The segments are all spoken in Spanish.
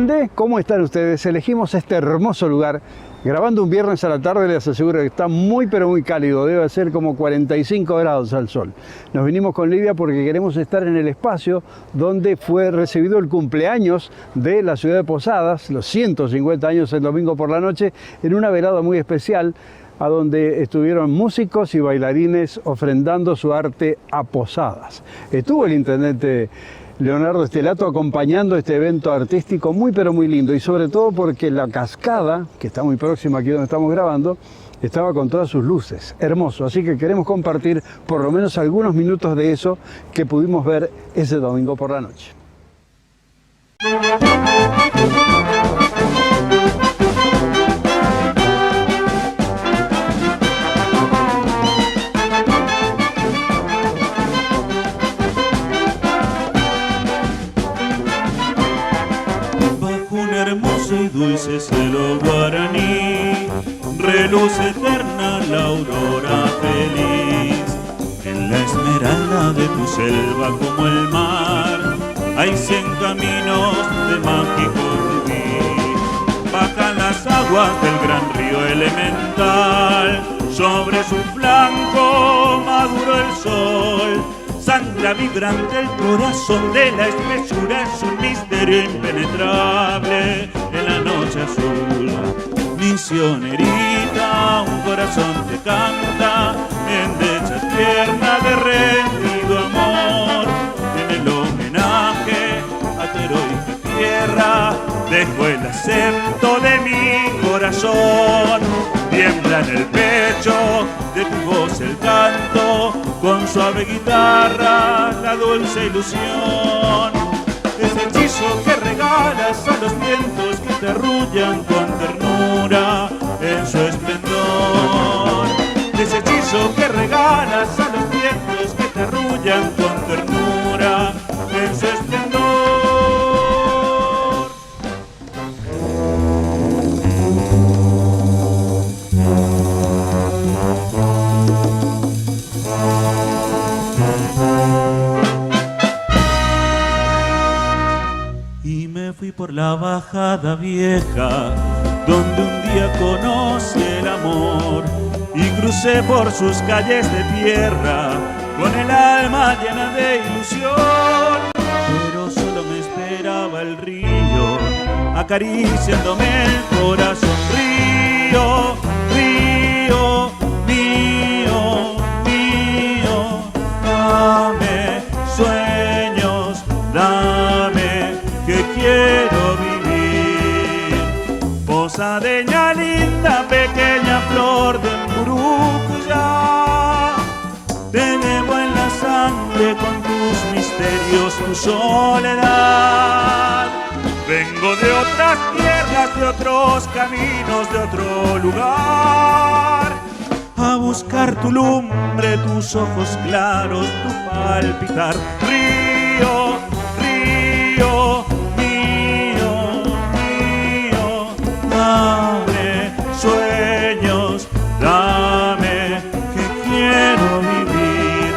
dónde? ¿Cómo están ustedes? Elegimos este hermoso lugar. Grabando un viernes a la tarde, les aseguro que está muy pero muy cálido. Debe ser como 45 grados al sol. Nos vinimos con Livia porque queremos estar en el espacio donde fue recibido el cumpleaños de la ciudad de Posadas, los 150 años el domingo por la noche, en una velada muy especial, a donde estuvieron músicos y bailarines ofrendando su arte a Posadas. Estuvo el intendente Leonardo Estelato acompañando este evento artístico muy pero muy lindo, y sobre todo porque la cascada, que está muy próxima aquí donde estamos grabando, estaba con todas sus luces, hermoso. Así que queremos compartir por lo menos algunos minutos de eso que pudimos ver ese domingo por la noche. Y dulce cielo guaraní, reluce eterna la aurora feliz. En la esmeralda de tu selva como el mar, hay 100 caminos de mágico rubí. Bajan las aguas del gran río elemental, sobre su flanco maduro el sol. Sangra vibrante el corazón de la espesura, es un misterio impenetrable en la noche azul. Misionerita, un corazón te canta, endecha tierna de rendido amor. En el homenaje a tu heroica tierra, dejo el acento de mi corazón. Tiembla en el pecho de tu voz el canto, con suave guitarra la dulce ilusión. Ese hechizo que regalas a los vientos que te arrullan con ternura en su esplendor. Ese hechizo que regalas a los vientos que te arrullan con ternura en su esplendor. Fui por la bajada vieja, donde un día conocí el amor, y crucé por sus calles de tierra, con el alma llena de ilusión. Pero solo me esperaba el río, acariciándome el corazón. Río, río, mío, mío, dame sueños, dame que quiero vivir. Posadeña linda, pequeña flor de Mburucuyá, te llevo en la sangre con tus misterios, tu soledad. Vengo de otras tierras, de otros caminos, de otro lugar, a buscar tu lumbre, tus ojos claros, tu palpitar. Río, río, dame sueños, dame que quiero vivir.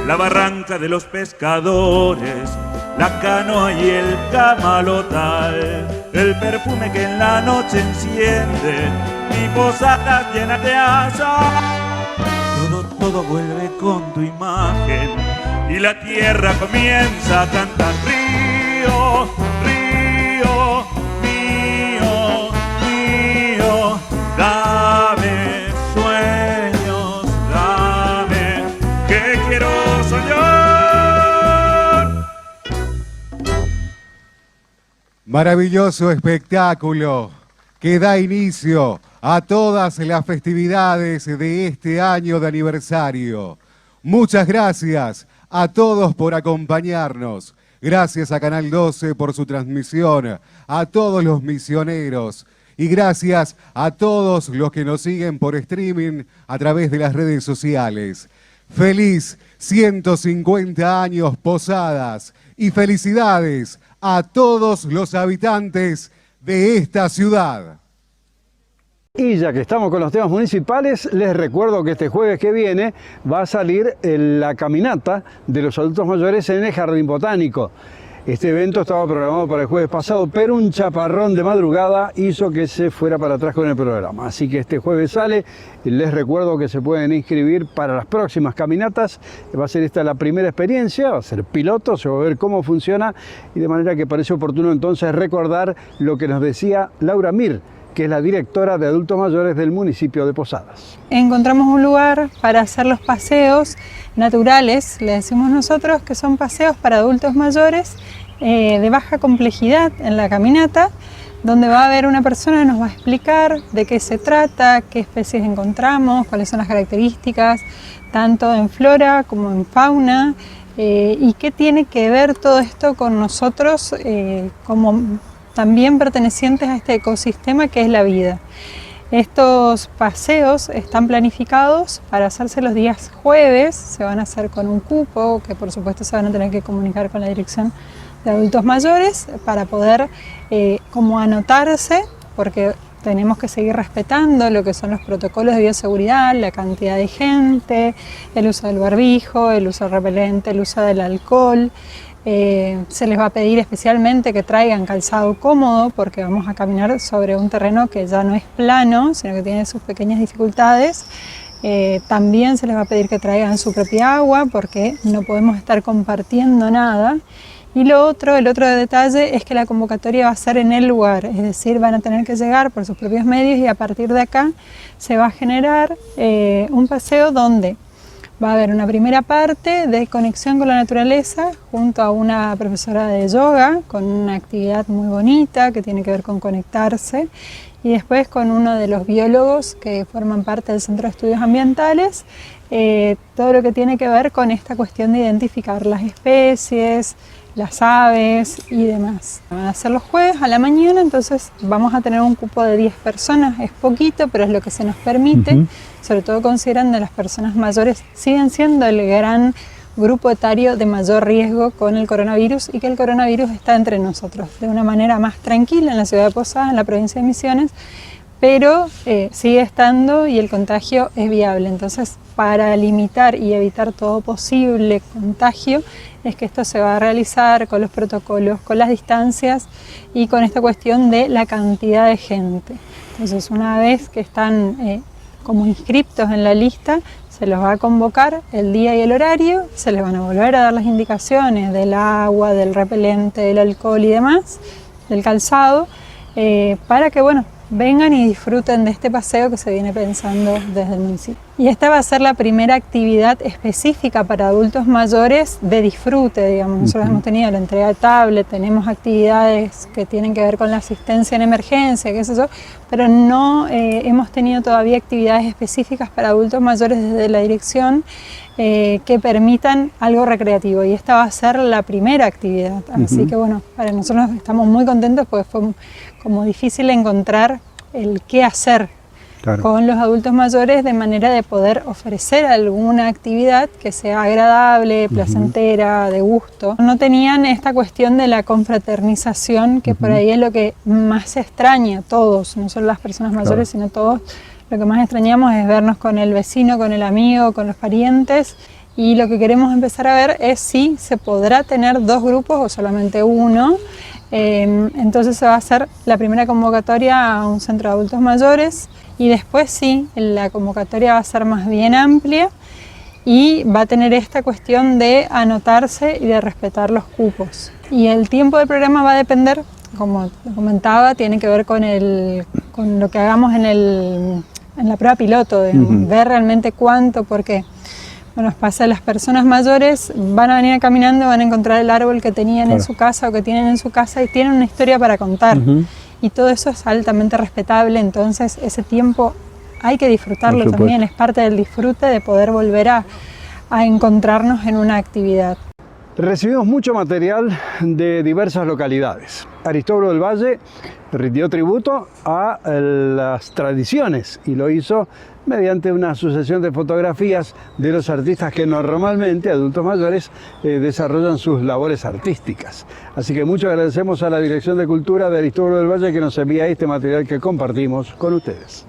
La barranca de los pescadores, la canoa y el camalotal, el perfume que en la noche enciende mi posada llena de azar. Todo vuelve con tu imagen y la tierra comienza a cantar. Río, río, mío, mío, dame sueños, dame que quiero soñar. Maravilloso espectáculo que da inicio a todas las festividades de este año de aniversario. Muchas gracias a todos por acompañarnos. Gracias a Canal 12 por su transmisión, a todos los misioneros y gracias a todos los que nos siguen por streaming a través de las redes sociales. Feliz 150 años Posadas y felicidades a todos los habitantes de esta ciudad. Y ya que estamos con los temas municipales, les recuerdo que este jueves que viene va a salir la caminata de los adultos mayores en el Jardín Botánico. Este evento estaba programado para el jueves pasado, pero un chaparrón de madrugada hizo que se fuera para atrás con el programa. Así que este jueves sale. Les recuerdo que se pueden inscribir para las próximas caminatas. Va a ser esta la primera experiencia, va a ser piloto, se va a ver cómo funciona y de manera que parece oportuno entonces recordar lo que nos decía Laura Mir, que es la directora de adultos mayores del municipio de Posadas. Encontramos un lugar para hacer los paseos naturales, le decimos nosotros, que son paseos para adultos mayores de baja complejidad en la caminata, donde va a haber una persona que nos va a explicar de qué se trata, qué especies encontramos, cuáles son las características, tanto en flora como en fauna, y qué tiene que ver todo esto con nosotros como también pertenecientes a este ecosistema que es la vida. Estos paseos están planificados para hacerse los días jueves, se van a hacer con un cupo, que por supuesto se van a tener que comunicar con la dirección de adultos mayores para poder como anotarse, porque tenemos que seguir respetando lo que son los protocolos de bioseguridad, la cantidad de gente, el uso del barbijo, el uso del repelente, el uso del alcohol. Se les va a pedir especialmente que traigan calzado cómodo porque vamos a caminar sobre un terreno que ya no es plano, sino que tiene sus pequeñas dificultades. También se les va a pedir que traigan su propia agua porque no podemos estar compartiendo nada. Y el otro detalle es que la convocatoria va a ser en el lugar, es decir, van a tener que llegar por sus propios medios y a partir de acá se va a generar un paseo donde va a haber una primera parte de conexión con la naturaleza junto a una profesora de yoga con una actividad muy bonita que tiene que ver con conectarse y después con uno de los biólogos que forman parte del Centro de Estudios Ambientales, todo lo que tiene que ver con esta cuestión de identificar las especies, las aves y demás. Van a ser los jueves a la mañana, entonces vamos a tener un cupo de 10 personas, es poquito, pero es lo que se nos permite, sobre todo considerando que las personas mayores siguen siendo el gran grupo etario de mayor riesgo con el coronavirus y que el coronavirus está entre nosotros de una manera más tranquila en la ciudad de Posadas, en la provincia de Misiones, pero sigue estando y el contagio es viable. Entonces, para limitar y evitar todo posible contagio, es que esto se va a realizar con los protocolos, con las distancias y con esta cuestión de la cantidad de gente. Entonces, una vez que están como inscriptos en la lista, se los va a convocar el día y el horario, se les van a volver a dar las indicaciones del agua, del repelente, del alcohol y demás, del calzado, para que, bueno, vengan y disfruten de este paseo que se viene pensando desde el municipio. Y esta va a ser la primera actividad específica para adultos mayores de disfrute, digamos. Nosotros hemos tenido la entrega de tablet, tenemos actividades que tienen que ver con la asistencia en emergencia, qué sé yo, pero no hemos tenido todavía actividades específicas para adultos mayores desde la dirección que permitan algo recreativo. Y esta va a ser la primera actividad. Así que bueno, para nosotros estamos muy contentos porque fue como difícil encontrar el qué hacer con los adultos mayores de manera de poder ofrecer alguna actividad que sea agradable, placentera, de gusto. No tenían esta cuestión de la confraternización, que por ahí es lo que más se extraña a todos, no solo las personas mayores, sino todos. Lo que más extrañamos es vernos con el vecino, con el amigo, con los parientes. Y lo que queremos empezar a ver es si se podrá tener 2 grupos o solamente uno. Entonces se va a hacer la primera convocatoria a un centro de adultos mayores y después sí, la convocatoria va a ser más bien amplia y va a tener esta cuestión de anotarse y de respetar los cupos. Y el tiempo del programa va a depender, como comentaba, tiene que ver con lo que hagamos en la prueba piloto, digamos, ver realmente cuánto, porque nos pasa, las personas mayores van a venir caminando, van a encontrar el árbol que tenían en su casa o que tienen en su casa y tienen una historia para contar. Y todo eso es altamente respetable, entonces ese tiempo hay que disfrutarlo también, es parte del disfrute de poder volver a encontrarnos en una actividad. Recibimos mucho material de diversas localidades. Aristóbulo del Valle rindió tributo a las tradiciones y lo hizo mediante una sucesión de fotografías de los artistas que normalmente, adultos mayores, desarrollan sus labores artísticas. Así que mucho agradecemos a la Dirección de Cultura de Aristóbulo del Valle que nos envía este material que compartimos con ustedes.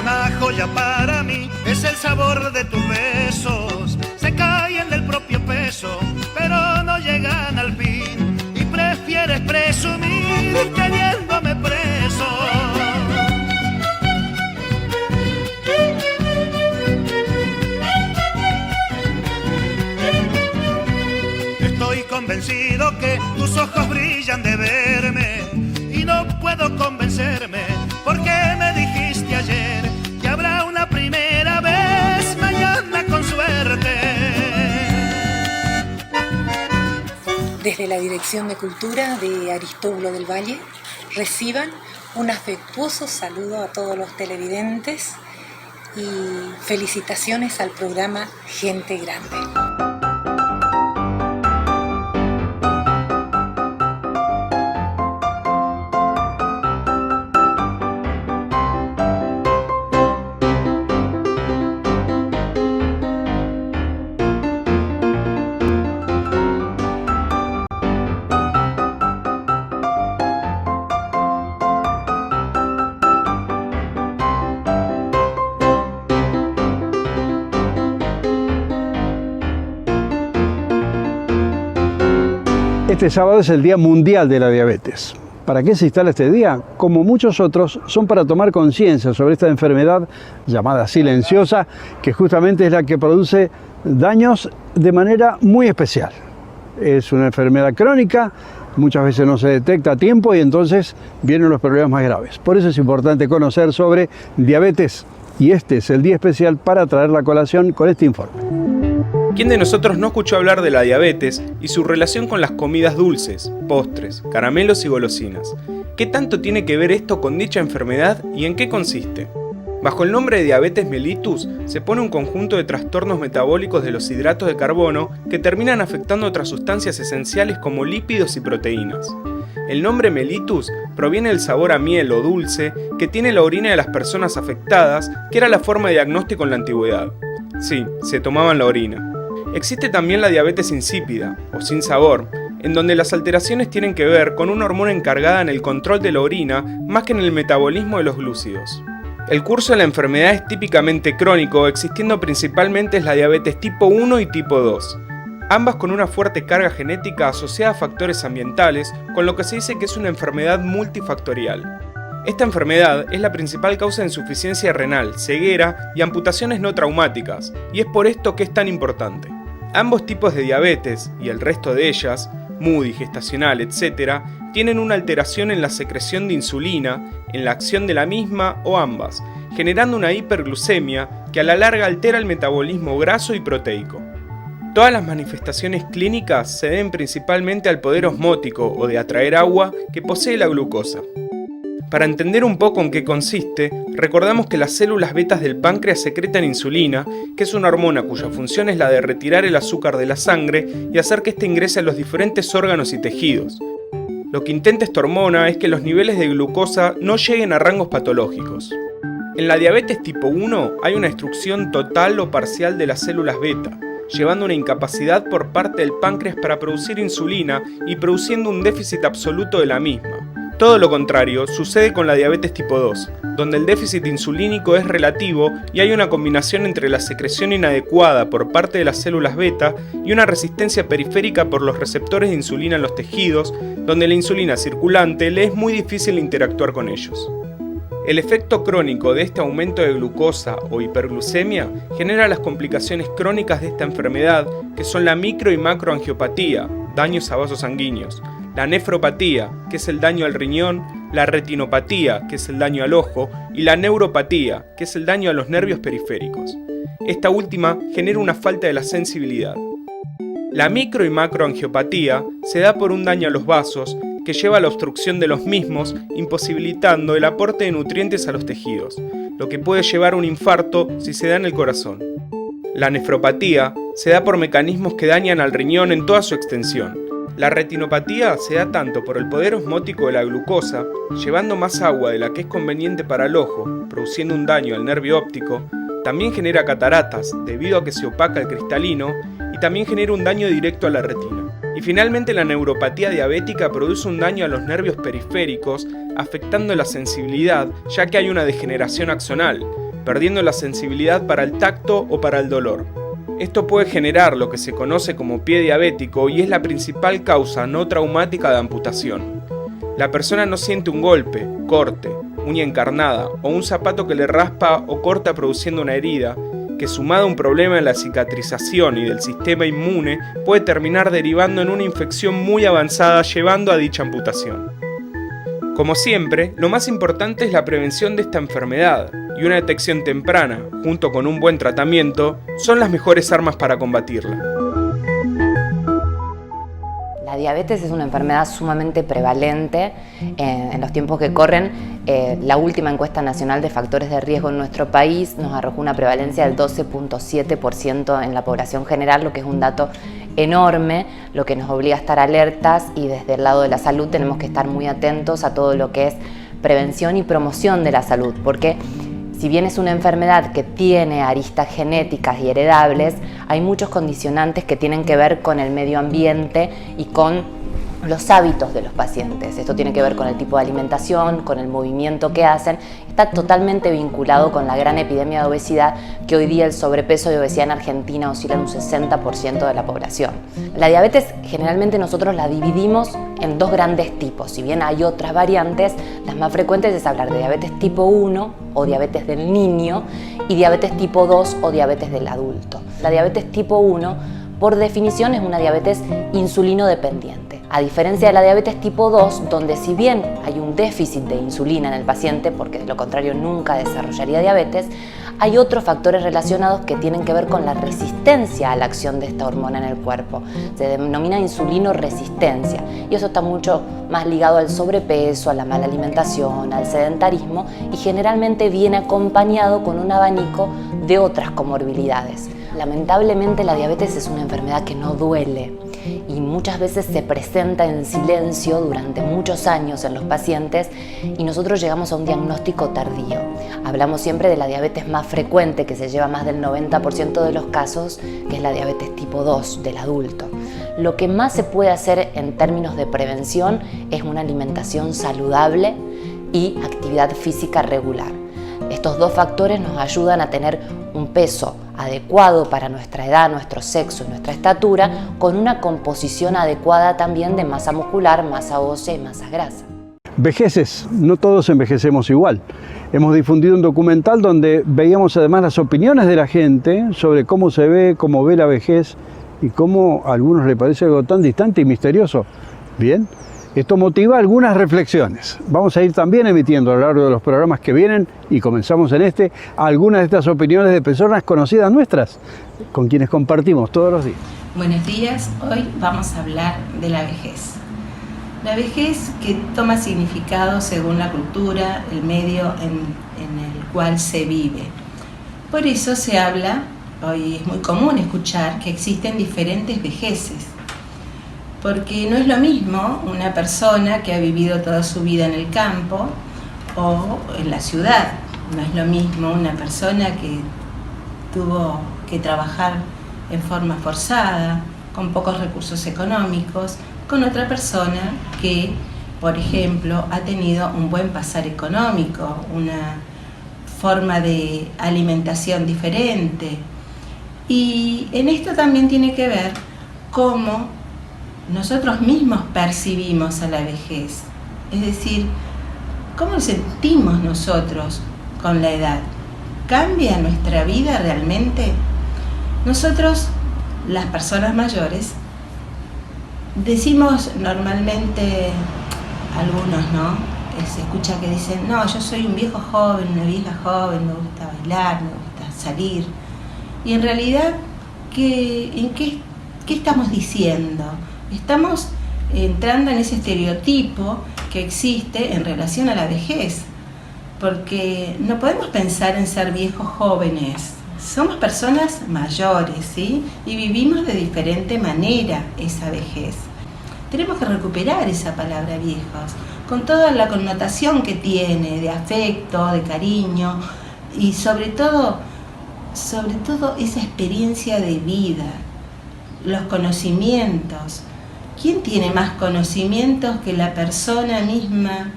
Una joya para mí es el sabor de tus besos, se caen del propio peso ojos brillan de verme y no puedo convencerme, porque me dijiste ayer que habrá una primera vez mañana con suerte. Desde la Dirección de Cultura de Aristóbulo del Valle, reciban un afectuoso saludo a todos los televidentes y felicitaciones al programa Gente Grande. Este sábado es el Día Mundial de la Diabetes. ¿Para qué se instala este día? Como muchos otros, son para tomar conciencia sobre esta enfermedad llamada silenciosa, que justamente es la que produce daños de manera muy especial. Es una enfermedad crónica, muchas veces no se detecta a tiempo y entonces vienen los problemas más graves. Por eso es importante conocer sobre diabetes y este es el día especial para traer la colación con este informe. ¿Quién de nosotros no escuchó hablar de la diabetes y su relación con las comidas dulces, postres, caramelos y golosinas? ¿Qué tanto tiene que ver esto con dicha enfermedad y en qué consiste? Bajo el nombre de diabetes mellitus se pone un conjunto de trastornos metabólicos de los hidratos de carbono que terminan afectando otras sustancias esenciales como lípidos y proteínas. El nombre mellitus proviene del sabor a miel o dulce que tiene la orina de las personas afectadas, que era la forma de diagnóstico en la antigüedad. Sí, se tomaban la orina. Existe también la diabetes insípida, o sin sabor, en donde las alteraciones tienen que ver con una hormona encargada en el control de la orina más que en el metabolismo de los glúcidos. El curso de la enfermedad es típicamente crónico, existiendo principalmente la diabetes tipo 1 y tipo 2, ambas con una fuerte carga genética asociada a factores ambientales, con lo que se dice que es una enfermedad multifactorial. Esta enfermedad es la principal causa de insuficiencia renal, ceguera y amputaciones no traumáticas, y es por esto que es tan importante. Ambos tipos de diabetes, y el resto de ellas, MUDI, gestacional, etc., tienen una alteración en la secreción de insulina, en la acción de la misma o ambas, generando una hiperglucemia que a la larga altera el metabolismo graso y proteico. Todas las manifestaciones clínicas se deben principalmente al poder osmótico o de atraer agua que posee la glucosa. Para entender un poco en qué consiste, recordamos que las células betas del páncreas secretan insulina, que es una hormona cuya función es la de retirar el azúcar de la sangre y hacer que éste ingrese a los diferentes órganos y tejidos. Lo que intenta esta hormona es que los niveles de glucosa no lleguen a rangos patológicos. En la diabetes tipo 1 hay una destrucción total o parcial de las células beta, llevando a una incapacidad por parte del páncreas para producir insulina y produciendo un déficit absoluto de la misma. Todo lo contrario sucede con la diabetes tipo 2, donde el déficit insulínico es relativo y hay una combinación entre la secreción inadecuada por parte de las células beta y una resistencia periférica por los receptores de insulina en los tejidos, donde la insulina circulante le es muy difícil interactuar con ellos. El efecto crónico de este aumento de glucosa o hiperglucemia genera las complicaciones crónicas de esta enfermedad, que son la micro y macroangiopatía, daños a vasos sanguíneos, la nefropatía, que es el daño al riñón, la retinopatía, que es el daño al ojo, y la neuropatía, que es el daño a los nervios periféricos. Esta última genera una falta de la sensibilidad. La micro y macroangiopatía se da por un daño a los vasos, que lleva a la obstrucción de los mismos, imposibilitando el aporte de nutrientes a los tejidos, lo que puede llevar a un infarto si se da en el corazón. La nefropatía se da por mecanismos que dañan al riñón en toda su extensión. La retinopatía se da tanto por el poder osmótico de la glucosa, llevando más agua de la que es conveniente para el ojo, produciendo un daño al nervio óptico, también genera cataratas debido a que se opaca el cristalino y también genera un daño directo a la retina. Y finalmente la neuropatía diabética produce un daño a los nervios periféricos, afectando la sensibilidad ya que hay una degeneración axonal, perdiendo la sensibilidad para el tacto o para el dolor. Esto puede generar lo que se conoce como pie diabético y es la principal causa no traumática de amputación. La persona no siente un golpe, corte, uña encarnada o un zapato que le raspa o corta produciendo una herida, que que sumado a un problema de la cicatrización y del sistema inmune puede terminar derivando en una infección muy avanzada llevando a dicha amputación. Como siempre, lo más importante es la prevención de esta enfermedad y una detección temprana, junto con un buen tratamiento, son las mejores armas para combatirla. La diabetes es una enfermedad sumamente prevalente en los tiempos que corren. La última encuesta nacional de factores de riesgo en nuestro país nos arrojó una prevalencia del 12.7% en la población general, lo que es un dato enorme, lo que nos obliga a estar alertas, y desde el lado de la salud tenemos que estar muy atentos a todo lo que es prevención y promoción de la salud, porque si bien es una enfermedad que tiene aristas genéticas y heredables, hay muchos condicionantes que tienen que ver con el medio ambiente y con los hábitos de los pacientes. Esto tiene que ver con el tipo de alimentación, con el movimiento que hacen. Está totalmente vinculado con la gran epidemia de obesidad, que hoy día el sobrepeso y obesidad en Argentina oscila en un 60% de la población. La diabetes generalmente nosotros la dividimos en dos grandes tipos. Si bien hay otras variantes, las más frecuentes es hablar de diabetes tipo 1 o diabetes del niño y diabetes tipo 2 o diabetes del adulto. La diabetes tipo 1 por definición es una diabetes insulino dependiente. A diferencia de la diabetes tipo 2, donde si bien hay un déficit de insulina en el paciente, porque de lo contrario nunca desarrollaría diabetes, hay otros factores relacionados que tienen que ver con la resistencia a la acción de esta hormona en el cuerpo. Se denomina insulinoresistencia y eso está mucho más ligado al sobrepeso, a la mala alimentación, al sedentarismo, y generalmente viene acompañado con un abanico de otras comorbilidades. Lamentablemente la diabetes es una enfermedad que no duele y muchas veces se presenta en silencio durante muchos años en los pacientes y nosotros llegamos a un diagnóstico tardío. Hablamos siempre de la diabetes más frecuente, que se lleva más del 90% de los casos, que es la diabetes tipo 2 del adulto. Lo que más se puede hacer en términos de prevención es una alimentación saludable y actividad física regular. Estos dos factores nos ayudan a tener un peso adecuado para nuestra edad, nuestro sexo y nuestra estatura, con una composición adecuada también de masa muscular, masa ósea y masa grasa. Vejeces, no todos envejecemos igual. Hemos difundido un documental donde veíamos además las opiniones de la gente sobre cómo se ve, cómo ve la vejez y cómo a algunos les parece algo tan distante y misterioso. Bien, esto motiva algunas reflexiones. Vamos a ir también emitiendo a lo largo de los programas que vienen, y comenzamos en este, algunas de estas opiniones de personas conocidas nuestras, con quienes compartimos todos los días. Buenos días, hoy vamos a hablar de la vejez. La vejez que toma significado según la cultura, el medio en el cual se vive. Por eso se habla, hoy es muy común escuchar, que existen diferentes vejeces. Porque no es lo mismo una persona que ha vivido toda su vida en el campo o en la ciudad. No es lo mismo una persona que tuvo que trabajar en forma forzada, con pocos recursos económicos, con otra persona que, por ejemplo, ha tenido un buen pasar económico, una forma de alimentación diferente. Y en esto también tiene que ver cómo nosotros mismos percibimos a la vejez, es decir, ¿cómo nos sentimos nosotros con la edad? ¿Cambia nuestra vida realmente? Nosotros, las personas mayores, decimos normalmente, algunos, ¿no? Se escucha que dicen, no, yo soy un viejo joven, una vieja joven, me gusta bailar, me gusta salir. Y en realidad, ¿qué estamos diciendo? Estamos entrando en ese estereotipo que existe en relación a la vejez, porque no podemos pensar en ser viejos jóvenes. Somos personas mayores, ¿sí? Y vivimos de diferente manera esa vejez. Tenemos que recuperar esa palabra viejos, con toda la connotación que tiene de afecto, de cariño y sobre todo esa experiencia de vida, los conocimientos. ¿Quién tiene más conocimientos que la persona misma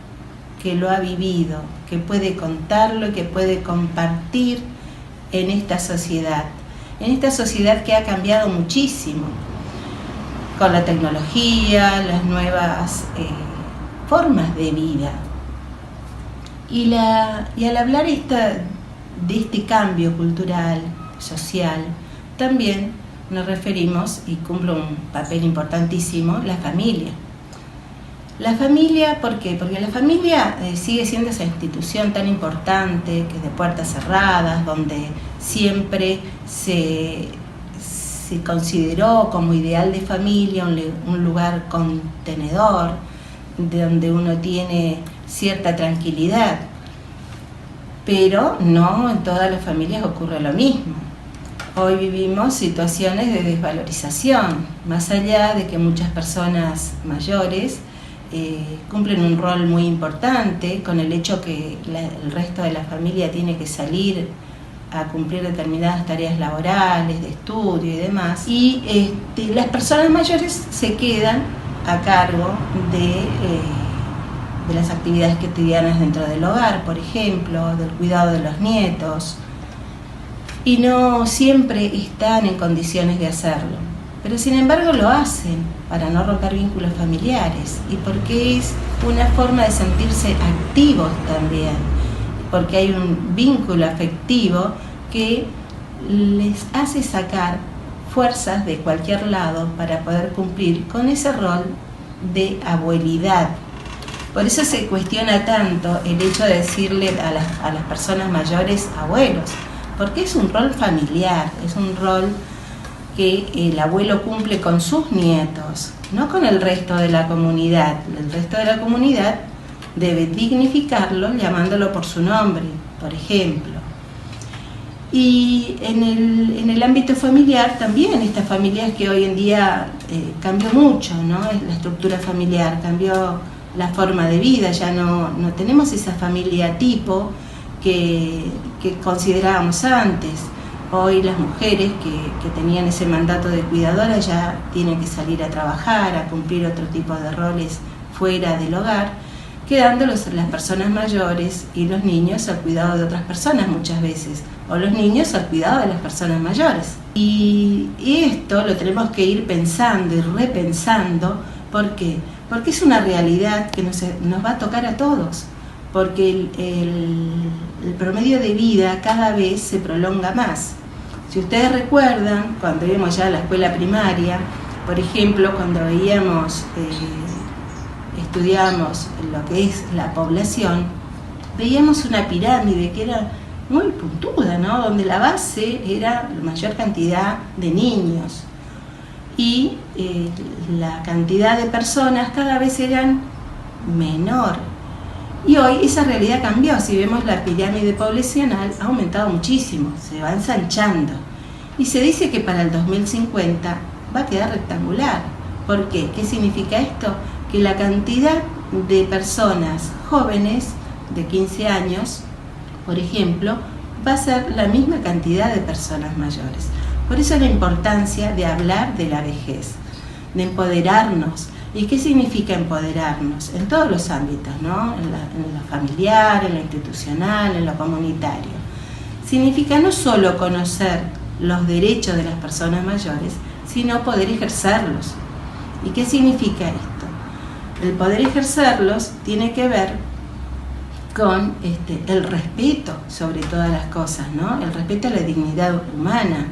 que lo ha vivido, que puede contarlo y que puede compartir en esta sociedad? En esta sociedad que ha cambiado muchísimo con la tecnología, las nuevas formas de vida. Y al hablar de este cambio cultural, social, también nos referimos, y cumple un papel importantísimo, la familia. La familia, ¿por qué? Porque la familia sigue siendo esa institución tan importante, que es de puertas cerradas, donde siempre se consideró como ideal de familia un lugar contenedor, donde uno tiene cierta tranquilidad. Pero no en todas las familias ocurre lo mismo. Hoy vivimos situaciones de desvalorización, más allá de que muchas personas mayores cumplen un rol muy importante con el hecho que el resto de la familia tiene que salir a cumplir determinadas tareas laborales, de estudio y demás. Y las personas mayores se quedan a cargo de las actividades cotidianas dentro del hogar, por ejemplo, del cuidado de los nietos, y no siempre están en condiciones de hacerlo. Pero sin embargo lo hacen para no romper vínculos familiares y porque es una forma de sentirse activos también, porque hay un vínculo afectivo que les hace sacar fuerzas de cualquier lado para poder cumplir con ese rol de abuelidad. Por eso se cuestiona tanto el hecho de decirle a las personas mayores abuelos, porque es un rol familiar, es un rol que el abuelo cumple con sus nietos, no con el resto de la comunidad. El resto de la comunidad debe dignificarlo llamándolo por su nombre, por ejemplo. Y en el ámbito familiar también, estas familias que hoy en día cambió mucho, ¿no? La estructura familiar, cambió la forma de vida, ya no tenemos esa familia tipo que considerábamos antes. Hoy las mujeres que tenían ese mandato de cuidadora ya tienen que salir a trabajar, a cumplir otro tipo de roles fuera del hogar, quedando las personas mayores y los niños al cuidado de otras personas muchas veces, o los niños al cuidado de las personas mayores. Y esto lo tenemos que ir pensando y repensando. ¿Por qué? Porque es una realidad que nos va a tocar a todos, porque el promedio de vida cada vez se prolonga más. Si ustedes recuerdan, cuando íbamos ya a la escuela primaria, por ejemplo, cuando estudiamos lo que es la población, veíamos una pirámide que era muy puntuda, ¿no? Donde la base era la mayor cantidad de niños y la cantidad de personas cada vez eran menor. Y hoy esa realidad cambió. Si vemos la pirámide poblacional ha aumentado muchísimo, se va ensanchando. Y se dice que para el 2050 va a quedar rectangular. ¿Por qué? ¿Qué significa esto? Que la cantidad de personas jóvenes de 15 años, por ejemplo, va a ser la misma cantidad de personas mayores. Por eso la importancia de hablar de la vejez, de empoderarnos. ¿Y qué significa empoderarnos? En todos los ámbitos, ¿no? En lo familiar, en lo institucional, en lo comunitario. Significa no solo conocer los derechos de las personas mayores, sino poder ejercerlos. ¿Y qué significa esto? El poder ejercerlos tiene que ver con el respeto sobre todas las cosas, ¿no? El respeto a la dignidad humana,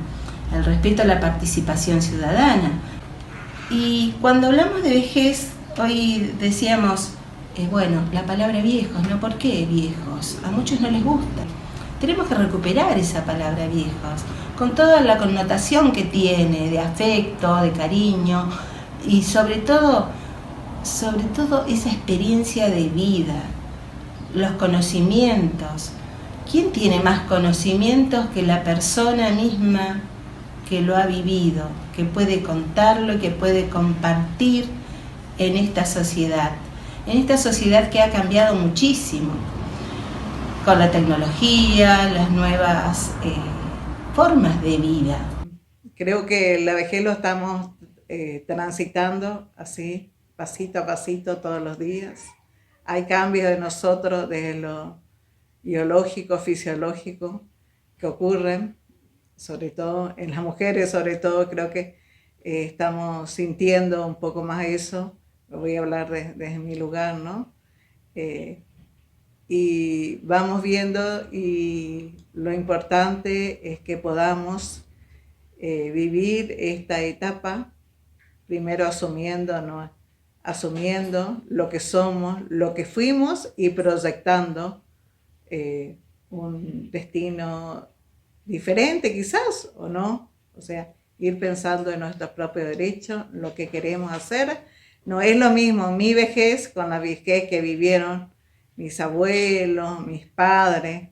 el respeto a la participación ciudadana. Y cuando hablamos de vejez, hoy decíamos, bueno, la palabra viejos, ¿no? ¿Por qué viejos? A muchos no les gusta. Tenemos que recuperar esa palabra viejos, con toda la connotación que tiene, de afecto, de cariño, y sobre todo esa experiencia de vida, los conocimientos. ¿Quién tiene más conocimientos que la persona misma que lo ha vivido, que puede contarlo y que puede compartir en esta sociedad que ha cambiado muchísimo con la tecnología, las nuevas formas de vida? Creo que la vejez lo estamos transitando así, pasito a pasito, todos los días. Hay cambios de nosotros desde lo biológico, fisiológico, que ocurren, sobre todo en las mujeres, sobre todo creo que estamos sintiendo un poco más eso. Lo voy a hablar desde mi lugar, ¿no? y vamos viendo, y lo importante es que podamos vivir esta etapa, primero asumiendo lo que somos, lo que fuimos, y proyectando un destino diferente quizás, o no, o sea, ir pensando en nuestros propios derechos, lo que queremos hacer. No es lo mismo mi vejez con la vejez que vivieron mis abuelos, mis padres,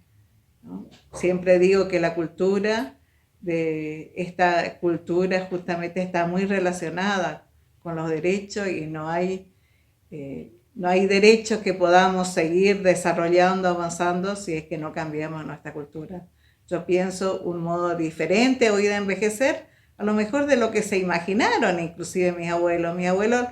¿no? Siempre digo que la cultura de esta cultura justamente está muy relacionada con los derechos, y no hay derechos que podamos seguir desarrollando, avanzando, si es que no cambiamos nuestra cultura. Yo pienso un modo diferente hoy de envejecer, a lo mejor de lo que se imaginaron inclusive mis abuelos. Mis abuelos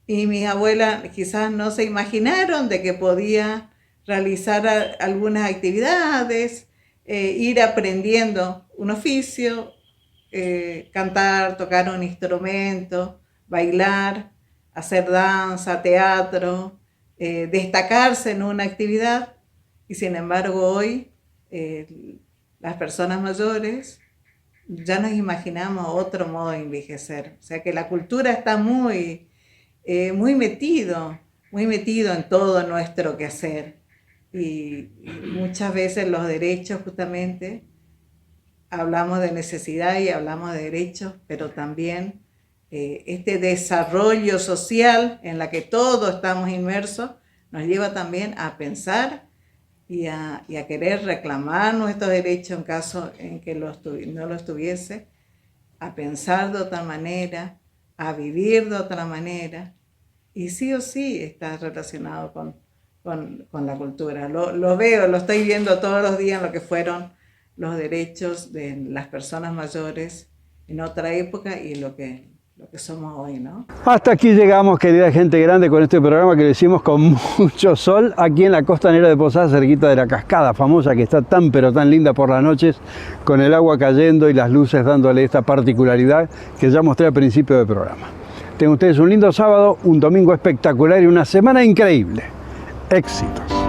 y mis abuelas quizás no se imaginaron de que podía realizar algunas actividades, ir aprendiendo un oficio, cantar, tocar un instrumento, bailar, hacer danza, teatro, destacarse en una actividad. Y sin embargo hoy las personas mayores ya nos imaginamos otro modo de envejecer. O sea que la cultura está muy metido en todo nuestro quehacer. Y muchas veces los derechos, justamente, hablamos de necesidad y hablamos de derechos, pero también este desarrollo social en la que todos estamos inmersos nos lleva también a pensar y a querer reclamar nuestros derechos en caso en que no los tuviese, a pensar de otra manera, a vivir de otra manera, y sí o sí está relacionado con la cultura. Lo veo, lo estoy viendo todos los días en lo que fueron los derechos de las personas mayores en otra época y lo que somos hoy, ¿no? Hasta aquí llegamos, querida gente grande, con este programa que lo hicimos con mucho sol aquí en la costanera de Posadas, cerquita de la cascada famosa que está tan pero tan linda por las noches, con el agua cayendo y las luces dándole esta particularidad que ya mostré al principio del programa. Tengan ustedes un lindo sábado, un domingo espectacular y una semana increíble. Éxitos.